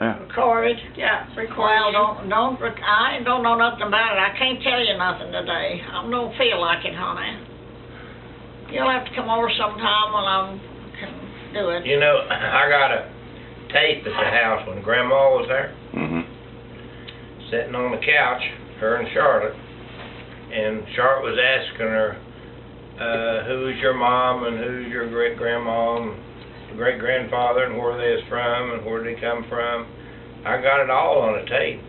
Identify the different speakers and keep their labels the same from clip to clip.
Speaker 1: Yeah.
Speaker 2: Recorded.
Speaker 3: Yeah,
Speaker 2: Well,
Speaker 3: recorded.
Speaker 2: I don't know nothing about it. I can't tell you nothing today. I don't feel like it, honey. You'll have to come over sometime when I can do it.
Speaker 4: You know, I got a tape at the house when Grandma was there, sitting on the couch, her and Charlotte, and Charlotte was asking her, who's your mom and who's your great-grandma and great-grandfather and where they is from and where they come from. I got it all on a tape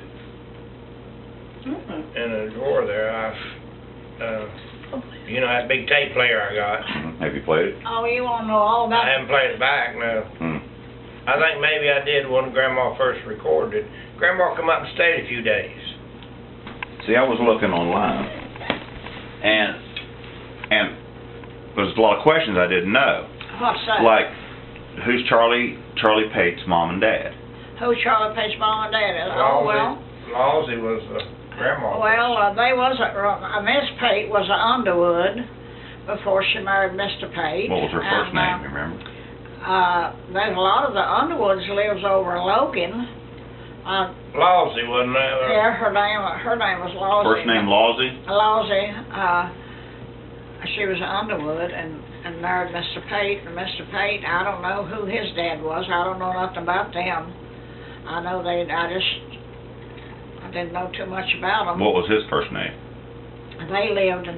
Speaker 4: in a drawer there. You know that big tape player I got.
Speaker 1: Have you played it?
Speaker 2: Oh, you want to know all about
Speaker 4: I haven't played it back, no. I think maybe I did when Grandma first recorded it. Grandma come up and stayed a few days.
Speaker 1: See, I was looking online, and there's a lot of questions I didn't know.
Speaker 2: What's that?
Speaker 1: Like, who's Charlie Pate's mom and dad?
Speaker 2: Who Charlie Pate's mom and dad is? Oh, well.
Speaker 4: Lawsy was Grandma.
Speaker 2: Well, they was Miss Pate was a Underwood before she married Mr. Pate.
Speaker 1: What was her first name, you remember?
Speaker 2: There's a lot of the Underwoods lives over in Logan.
Speaker 4: Lawsy, wasn't that?
Speaker 2: Yeah, her name was Lawsy.
Speaker 1: First name Lawsy?
Speaker 2: Lawsy. She was an Underwood and married Mr. Pate. And Mr. Pate, I don't know who his dad was. I don't know nothing about them. I know I didn't know too much about them.
Speaker 1: What was his first name?
Speaker 2: They lived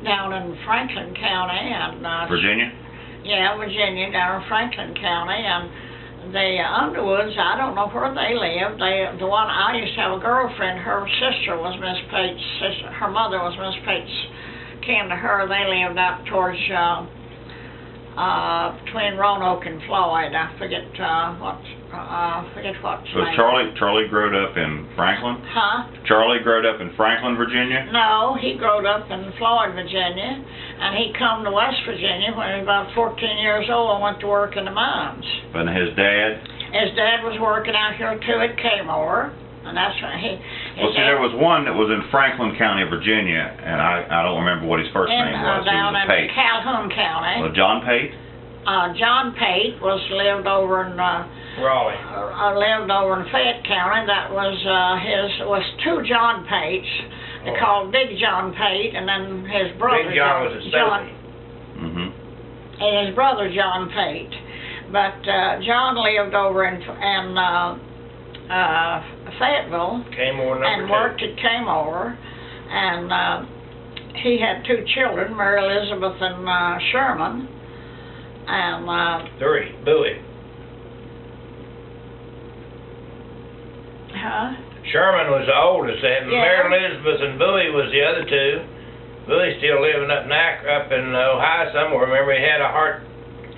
Speaker 2: down in Franklin County and
Speaker 1: Virginia?
Speaker 2: Yeah, Virginia, down in Franklin County, and the Underwoods, I don't know where they lived. The one I used to have a girlfriend. Her sister was Miss Pate's sister. Her mother was Miss Pate's kin to her. They lived out towards between Roanoke and Floyd. I forget what's
Speaker 1: So Charlie growed up in Franklin?
Speaker 2: Huh?
Speaker 1: Charlie growed up in Franklin, Virginia?
Speaker 2: No, he growed up in Floyd, Virginia, and he come to West Virginia when he was about 14 years old and went to work in the mines.
Speaker 1: And his dad?
Speaker 2: His dad was working out here too at Kmore, and that's when
Speaker 1: Well, see, there was one that was in Franklin County, Virginia, and I don't remember what his first name was.
Speaker 2: Down
Speaker 1: He was a
Speaker 2: in
Speaker 1: Pate.
Speaker 2: Calhoun County.
Speaker 1: Well, John Pate?
Speaker 2: John Pate lived over in
Speaker 4: Raleigh.
Speaker 2: lived over in Fayette County. That was was two John Pates. They called Big John Pate, and then his brother
Speaker 4: Big John was a
Speaker 2: John, and his brother John Pate. But John lived over in Fayetteville and worked at Kmore, and he had two children, Mary Elizabeth and Sherman, and
Speaker 4: three, Bowie.
Speaker 2: Huh?
Speaker 4: Sherman was the oldest, and
Speaker 2: Yeah.
Speaker 4: Mary Elizabeth and Bowie was the other two. Bowie's still living up in Ohio somewhere. Remember, he had a heart.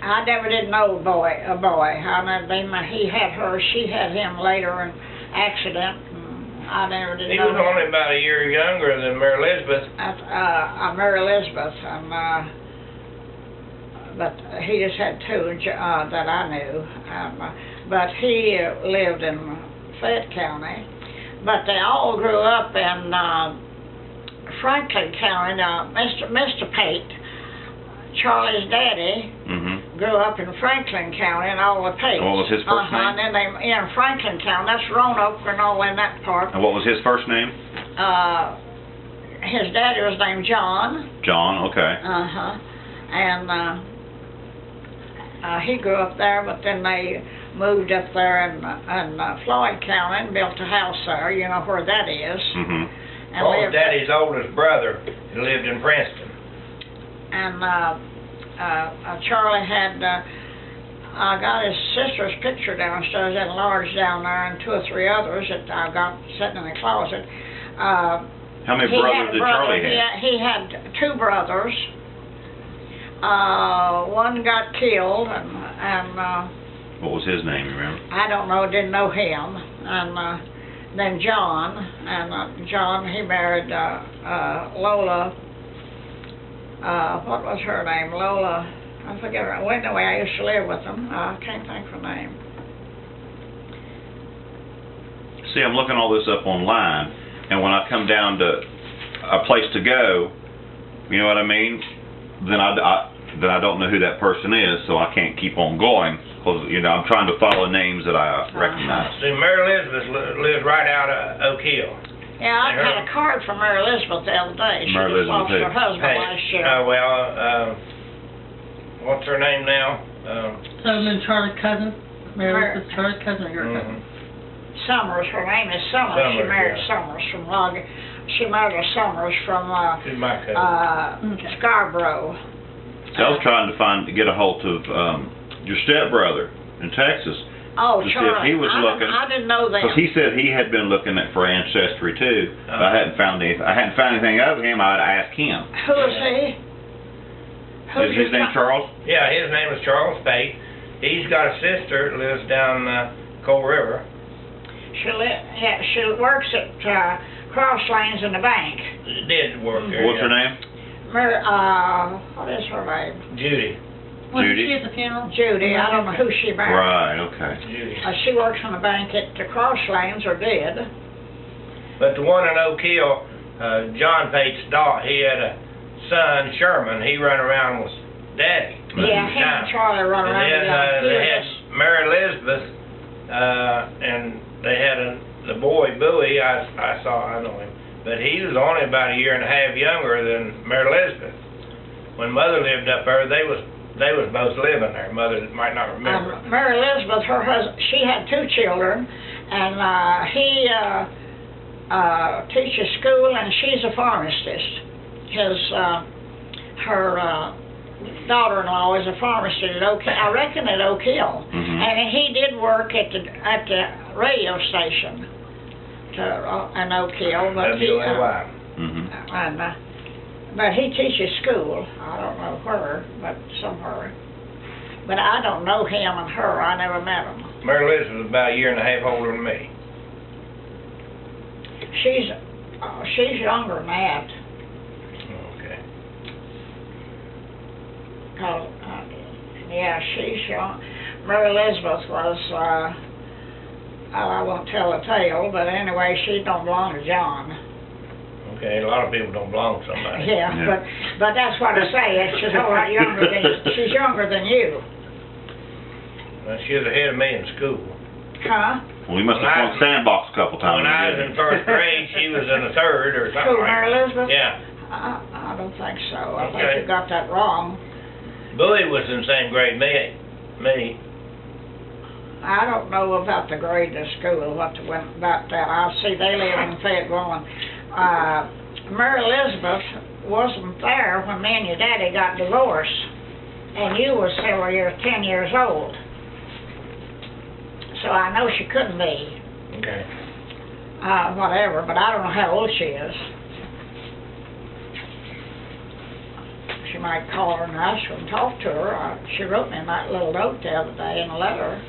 Speaker 2: I never did know a boy. He had her, she had him later in accident. And I never did
Speaker 4: He
Speaker 2: know.
Speaker 4: was only about a year younger than Mary Elizabeth.
Speaker 2: Mary Elizabeth, and but he just had two that I knew. But he lived in Fayette County. But they all grew up in Franklin County. Now, Mr. Pate, Charlie's daddy, grew up in Franklin County, and all the Pates.
Speaker 1: What was his first name?
Speaker 2: And then they in Franklin County. That's Roanoke and all in that part.
Speaker 1: And what was his first name?
Speaker 2: His daddy was named John.
Speaker 1: John, okay.
Speaker 2: And he grew up there, but then they moved up there in Floyd County and built a house there. You know where that is. And
Speaker 4: Daddy's oldest brother who lived in Princeton.
Speaker 2: And Charlie had, I got his sister's picture downstairs, enlarged down there, and two or three others that I got sitting in the closet.
Speaker 1: How many brothers did Charlie have?
Speaker 2: He had two brothers. One got killed, and
Speaker 1: what was his name, you remember?
Speaker 2: I don't know, didn't know him. And then John, and John, he married Lola. What was her name? Lola. I forget her. Well, anyway, I used to live with them. I can't think of her name.
Speaker 1: See, I'm looking all this up online, and when I come down to a place to go, you know what I mean? Then then I don't know who that person is, so I can't keep on going, because, you know, I'm trying to follow names that I recognize.
Speaker 4: See, Mary Elizabeth lives right out of Oak Hill.
Speaker 2: Yeah, I got a card from Mary Elizabeth the other day. She
Speaker 1: Mary
Speaker 2: just
Speaker 1: Elizabeth
Speaker 2: lost her
Speaker 1: who?
Speaker 2: husband
Speaker 4: Hey,
Speaker 2: last year.
Speaker 4: what's her name now?
Speaker 3: Southern Charlie's cousin, Mary Elizabeth's Charlie's cousin or your cousin?
Speaker 2: Summers, her name is Summers. She
Speaker 4: Summers,
Speaker 2: married
Speaker 4: yeah.
Speaker 2: Summers from She married a Summers from
Speaker 4: She's my cousin.
Speaker 2: Scarborough.
Speaker 1: I was trying to get a hold of your stepbrother in Texas,
Speaker 2: Oh,
Speaker 1: to see if
Speaker 2: Charlie.
Speaker 1: he was looking.
Speaker 2: I didn't know that.
Speaker 1: because he said he had been looking for ancestry too. But I hadn't found anything of him. I'd ask him.
Speaker 2: Who is he?
Speaker 1: Is his name Charles?
Speaker 4: Yeah, his name is Charles Pate. He's got a sister that lives down Coal River.
Speaker 2: She works at Cross Lanes in the bank.
Speaker 4: Did work there.
Speaker 1: What's her name?
Speaker 2: What is her name?
Speaker 4: Judy.
Speaker 3: Wasn't
Speaker 1: Judy?
Speaker 3: she at the funeral?
Speaker 2: Judy. I don't know who she married.
Speaker 1: Right. Okay.
Speaker 4: Judy.
Speaker 2: She works in the bank at the Cross Lanes, or did.
Speaker 4: But the one in Oak Hill, John Pate's daughter, he had a son, Sherman. He run around with Daddy.
Speaker 2: Yeah, him and Charlie run
Speaker 4: And
Speaker 2: around
Speaker 4: then
Speaker 2: together.
Speaker 4: they had Mary Elizabeth, and they had the boy Bowie. I know him, but he was only about a year and a half younger than Mary Elizabeth. When Mother lived up there, they was both living there. Mother might not remember.
Speaker 2: Mary Elizabeth, her husband, she had 2 children, and he teaches school, and she's a pharmacist. Her daughter-in-law is a pharmacist at Oak Hill, I reckon at Oak Hill. And he did work at the radio station in Oak Hill, but
Speaker 4: WLY.
Speaker 2: but he teaches school. I don't know where, but somewhere. But I don't know him and her. I never met them.
Speaker 4: Mary Elizabeth was about a year and a half older than me.
Speaker 2: She's younger than that.
Speaker 4: Okay.
Speaker 2: Yeah, she's young. Mary Elizabeth was, I won't tell the tale, but anyway, she don't belong to John.
Speaker 4: Okay, a lot of people don't belong to somebody.
Speaker 2: Yeah, but that's what I say, she's a lot younger she's younger than you.
Speaker 4: Well, she was ahead of me in school.
Speaker 2: Huh?
Speaker 1: Well, we must have flunked sandbox a couple times.
Speaker 4: When I was in first grade, she was in the third or something
Speaker 2: Who,
Speaker 4: like
Speaker 2: Mary
Speaker 4: that.
Speaker 2: Elizabeth?
Speaker 4: Yeah.
Speaker 2: I don't think so. I think
Speaker 4: Okay.
Speaker 2: you got that wrong.
Speaker 4: Bowie was in the same grade me.
Speaker 2: I don't know about the grade of school, about that. I see they live in Fayetteville. Mary Elizabeth wasn't there when me and your daddy got divorced, and you were 10 years old. So I know she couldn't be.
Speaker 4: Okay.
Speaker 2: Whatever, but I don't know how old she is. She might call her and ask her and talk to her. She wrote me that little note the other day in a letter.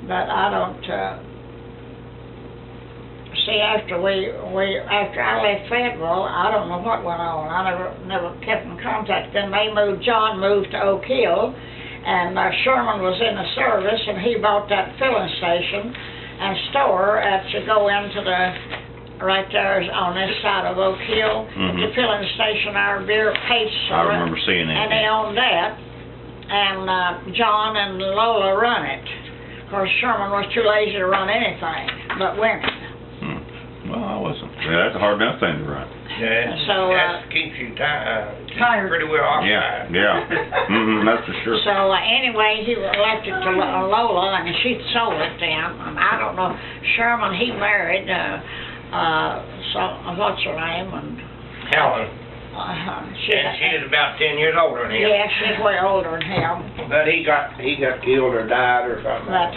Speaker 2: But I don't, see, after I left Fayetteville, I don't know what went on. I never kept in contact. Then John moved to Oak Hill, and Sherman was in the service, and he bought that filling station and store to go into right there on this side of Oak Hill, the filling station, our beer Pate.
Speaker 1: I remember seeing that.
Speaker 2: And they owned that, and John and Lola run it. Of course, Sherman was too lazy to run anything but women.
Speaker 1: Well, I wasn't. Yeah, that's a hard enough thing to run.
Speaker 4: Yeah.
Speaker 2: So,
Speaker 4: that keeps you
Speaker 3: Tired.
Speaker 4: pretty well occupied.
Speaker 1: Yeah. That's for sure.
Speaker 2: So anyway, he left it to Lola, and she sold it then. And I don't know, Sherman, he married, what's her name? And
Speaker 4: Helen.
Speaker 2: she
Speaker 4: is about 10 years older than him.
Speaker 2: Yeah, she's way older than him.
Speaker 4: But he got killed or died or something.
Speaker 2: But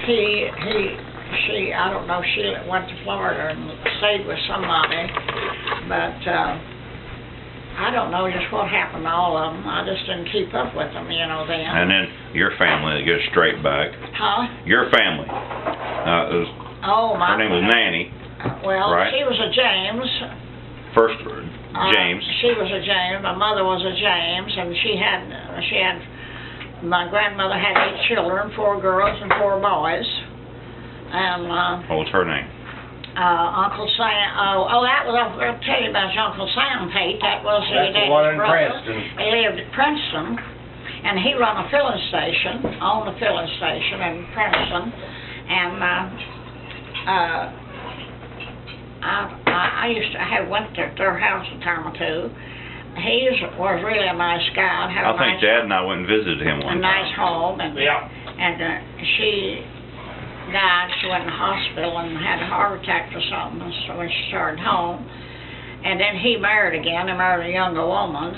Speaker 2: I don't know, she went to Florida and stayed with somebody. But I don't know just what happened to all of them. I just didn't keep up with them, then.
Speaker 1: And then your family, to get it straight back.
Speaker 2: Huh?
Speaker 1: Your family. Her name was Nanny.
Speaker 2: Well,
Speaker 1: right?
Speaker 2: she was a James.
Speaker 1: First, James.
Speaker 2: She was a James. My mother was a James, and my grandmother had 8 children, 4 girls and 4 boys. And
Speaker 1: What was her name?
Speaker 2: Uncle Sam, that was, I'll tell you about Uncle Sam Pate, that was his
Speaker 4: That's the
Speaker 2: dad's
Speaker 4: one in
Speaker 2: brother.
Speaker 4: Princeton.
Speaker 2: He lived at Princeton, and he run a filling station, owned a filling station in Princeton, and, I used to went to their house a time or two. He was really a nice guy, had a
Speaker 1: I think
Speaker 2: nice,
Speaker 1: Dad and I went and visited him
Speaker 2: a
Speaker 1: one
Speaker 2: nice
Speaker 1: time.
Speaker 2: home, and,
Speaker 4: Yeah.
Speaker 2: she died. She went in the hospital and had a heart attack or something, so when she started home. And then he married again. He married a younger woman,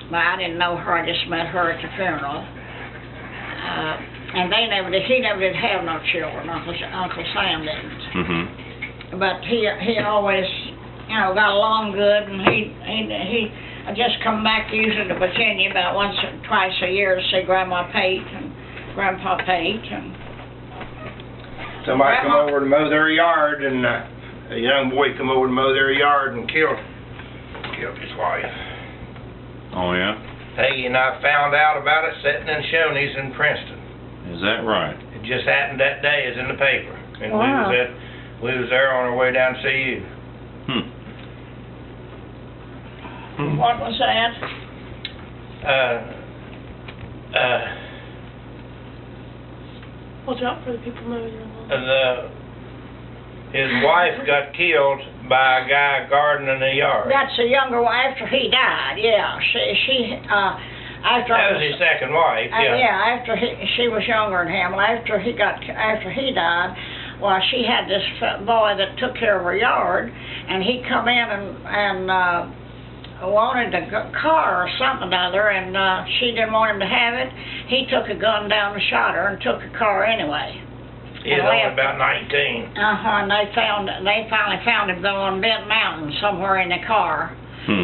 Speaker 2: but I didn't know her. I just met her at the funeral. And he never did have no children. Uncle Sam didn't.
Speaker 1: Mm-hmm.
Speaker 2: But he always, got along good, and he just come back usually to Virginia about once or twice a year to see Grandma Pate and Grandpa Pate. And
Speaker 4: Somebody come
Speaker 2: Grandma-
Speaker 4: over to mow their yard, and a young boy come over to mow their yard and killed his wife.
Speaker 1: Oh, yeah?
Speaker 4: Peggy and I found out about it sitting in Shoney's in Princeton.
Speaker 1: Is that right?
Speaker 4: It just happened that day, it's in the paper. And
Speaker 2: Wow.
Speaker 4: we was there on our way down to see you.
Speaker 2: what was that?
Speaker 3: Watch out for the people moving around.
Speaker 4: His wife got killed by a guy gardening in the yard.
Speaker 2: That's a younger one after he died. Yeah, after
Speaker 4: That was his second wife, yeah.
Speaker 2: after she was younger than him. After he died, well, she had this boy that took care of her yard, and he come in and wanted a car or something or other, and she didn't want him to have it. He took a gun down and shot her and took a car anyway.
Speaker 4: He was only about 19.
Speaker 2: And they finally found him going on Bent Mountain somewhere in the car,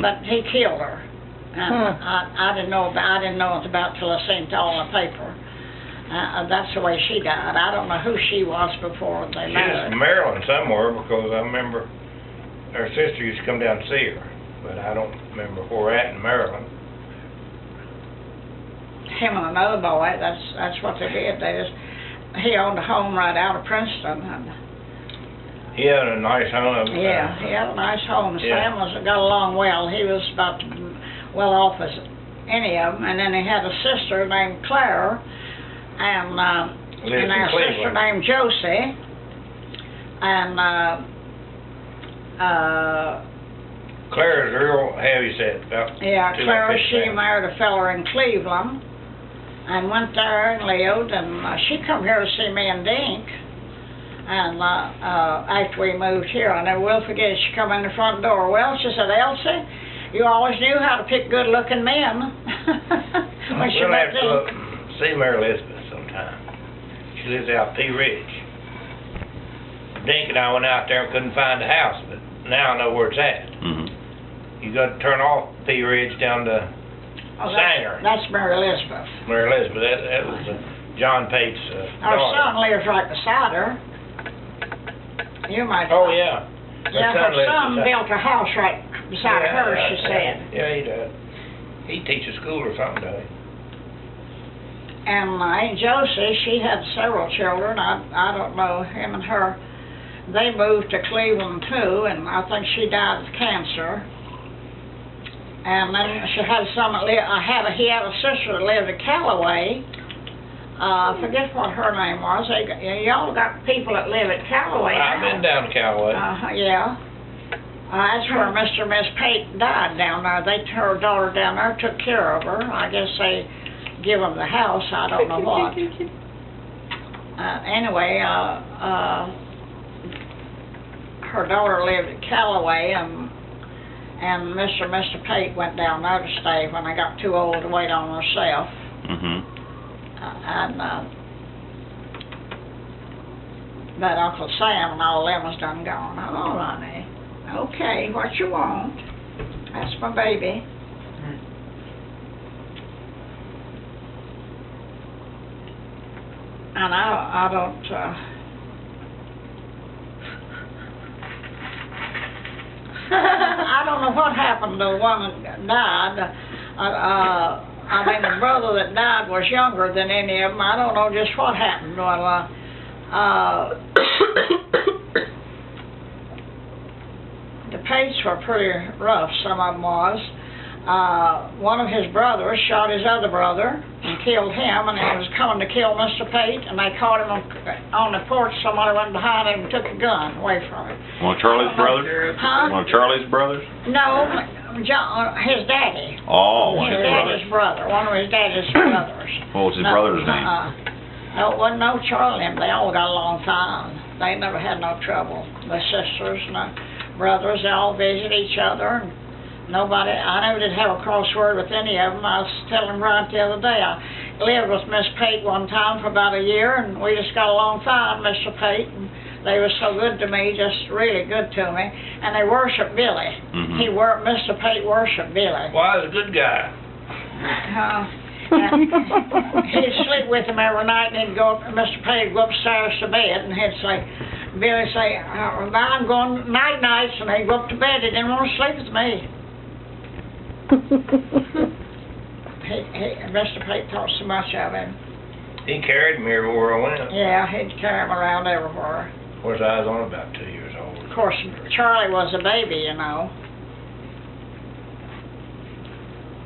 Speaker 2: but he killed her. I didn't know it about till I seen it all in the paper. That's the way she died. I don't know who she was before they
Speaker 4: She was
Speaker 2: married.
Speaker 4: from Maryland somewhere, because I remember her sister used to come down to see her, but I don't remember where at in Maryland.
Speaker 2: Him and another boy. That's what they did. He owned a home right out of Princeton. And
Speaker 4: He had a nice home.
Speaker 2: yeah, he had a nice home.
Speaker 4: Yeah.
Speaker 2: Sam got along well. He was about well off as any of them. And then he had a sister named Claire, and our sister named Josie, and
Speaker 4: Claire's real heavy set. About
Speaker 2: Claire,
Speaker 4: 250
Speaker 2: she
Speaker 4: pounds.
Speaker 2: married a feller in Cleveland, and went there and lived, and she come here to see me and Dink. And after we moved here, I never will forget it, she come in the front door. Well, she said, Elsie, you always knew how to pick good-looking men. When she
Speaker 4: We'll
Speaker 2: met
Speaker 4: have to
Speaker 2: Dink.
Speaker 4: see Mary Elizabeth sometime. She lives out Pea Ridge. Dink and I went out there and couldn't find the house, but now I know where it's at.
Speaker 1: Mm-hmm.
Speaker 4: You got to turn off Pea Ridge down to Sanger.
Speaker 2: That's Mary Elizabeth.
Speaker 4: Mary Elizabeth, that was John Pate's
Speaker 2: Our
Speaker 4: daughter.
Speaker 2: son lives right beside her. You might.
Speaker 4: Oh, yeah.
Speaker 2: Yeah, her son
Speaker 4: lives beside-
Speaker 2: built a house right beside
Speaker 4: Yeah,
Speaker 2: her, she said.
Speaker 4: Yeah, he does. He teaches school or something, does he?
Speaker 2: And Aunt Josie, she had several children. I don't know, him and her. They moved to Cleveland too, and I think she died of cancer. And then she had some that he had a sister that lived in Callaway. I forget what her name was. Y'all got people that live at Callaway
Speaker 4: I've
Speaker 2: now.
Speaker 4: been down to Callaway.
Speaker 2: Yeah. That's where Mr. and Miss Pate died down there. Her daughter down there took care of her. I guess they give them the house. I don't know what. Anyway, her daughter lived at Callaway, and Mr. and Mr. Pate went down there to stay when they got too old to wait on herself.
Speaker 1: Mm-hmm.
Speaker 2: But Uncle Sam and all them was done gone. Oh, honey. Okay, what you want? That's my baby. And I don't, I don't know what happened to the one that died. I mean, the brother that died was younger than any of them. I don't know just what happened. Well, Pates were pretty rough, some of them was. One of his brothers shot his other brother and killed him, and he was coming to kill Mr. Pate, and they caught him on the porch. Somebody went behind him and took a gun away from him.
Speaker 1: One of Charlie's brothers?
Speaker 2: Huh?
Speaker 1: One of Charlie's brothers?
Speaker 2: No, John, his daddy.
Speaker 1: Oh, one of
Speaker 2: His
Speaker 1: his brothers.
Speaker 2: daddy's brother, one of his daddy's brothers.
Speaker 1: What was his brother's name?
Speaker 2: No, it wasn't no Charlie and them. They all got along fine. They never had no trouble. The sisters and the brothers, they all visited each other. And nobody, I never did have a crossword with any of them. I was telling Brian the other day, I lived with Miss Pate one time for about a year, and we just got along fine, Mr. Pate. And they were so good to me, just really good to me. And they worshiped Billy. Mr. Pate worshiped Billy.
Speaker 4: Well, he's a good guy.
Speaker 2: He'd sleep with him every night, and he'd go up, Mr. Pate would go upstairs to bed, and he'd say, Billy say, now I'm going night-nights, and he'd go up to bed. He didn't want to sleep with me. Mr. Pate thought so much of him.
Speaker 4: He carried me everywhere I went.
Speaker 2: Yeah, he'd carry him around everywhere.
Speaker 4: Of course, I was only about 2 years old.
Speaker 2: Of course, Charlie was a baby, you know.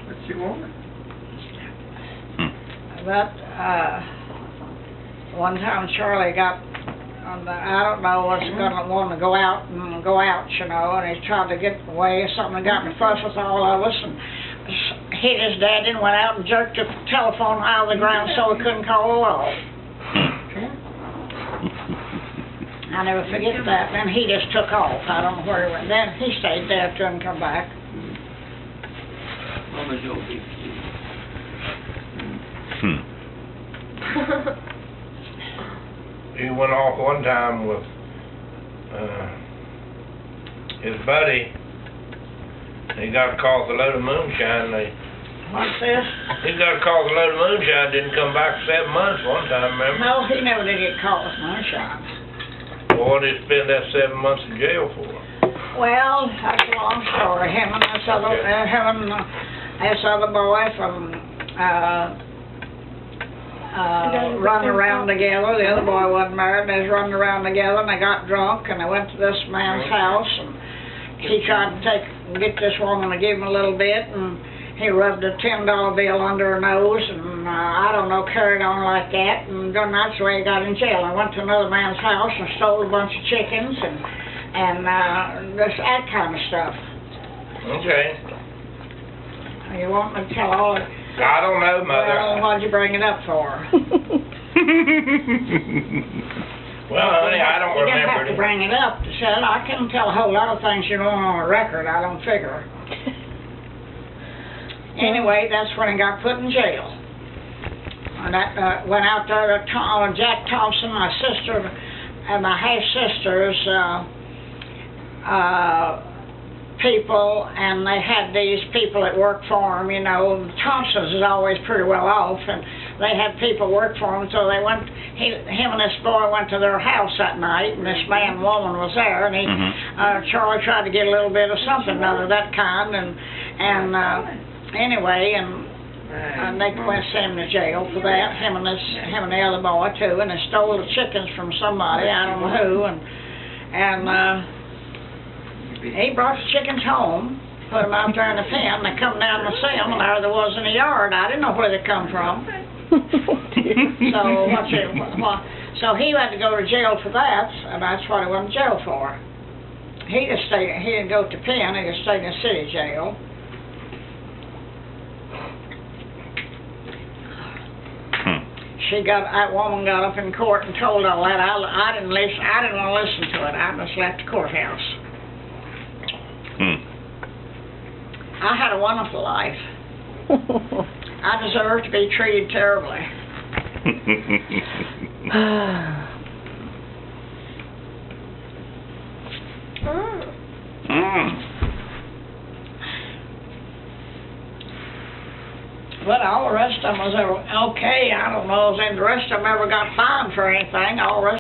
Speaker 3: What you want?
Speaker 2: But, one time Charlie got, I don't know, was gonna want to go out, you know, and he tried to get away or something, and got in a fuss with all of us, and hit his dad and went out and jerked the telephone out of the ground so he couldn't call the law. I never forget that. Then he just took off. I don't know where he went. Then he stayed there till him come back.
Speaker 3: Mama's your big
Speaker 4: He went off one time with his buddy. He got a call with a load of moonshine.
Speaker 2: What's this?
Speaker 4: He got a call with a load of moonshine. Didn't come back for 7 months one time, remember?
Speaker 2: No, he never did get caught with moonshine.
Speaker 4: Well, what did he spend that 7 months in jail for?
Speaker 2: Well, that's a long story. Him and this other boy from running around together. The other boy wasn't married. They was running around together, and they got drunk, and they went to this man's house, and he tried to get this woman to give him a little bit, and he rubbed a $10 bill under her nose, and I don't know, carried on like that, and that's the way he got in jail. I went to another man's house and stole a bunch of chickens, and that kind of stuff.
Speaker 4: Okay.
Speaker 2: You want me to tell all of it?
Speaker 4: I don't know, Mother.
Speaker 2: Well, what'd you bring it up for?
Speaker 4: Well, honey, I don't
Speaker 2: You
Speaker 4: remember.
Speaker 2: didn't have to bring it up. Said I can tell a whole lot of things you don't on a record. I don't figure. Anyway, that's when he got put in jail. And that went out there to Jack Thompson, my sister, and my half-sister's people, and they had these people that worked for them, you know. Thompson's is always pretty well off, and they had people work for them, so they went, him and this boy went to their house that night, and this man and woman was there, and Charlie tried to get a little bit of something out of that kind, and anyway, and they went to send him to jail for that, him and the other boy too, and they stole the chickens from somebody, I don't know who, and he brought the chickens home, put them out there in the pen, they come down to see them, and there was in the yard. I didn't know where they come from. So he had to go to jail for that, and that's what he went to jail for. He didn't go to pen, he just stayed in the city jail. That woman got up in court and told all that. I didn't listen. I didn't want to listen to it. I just left the courthouse. I had a wonderful life. I deserve to be treated terribly. But all the rest of them was okay. I don't know if the rest of them ever got fined for anything. All the rest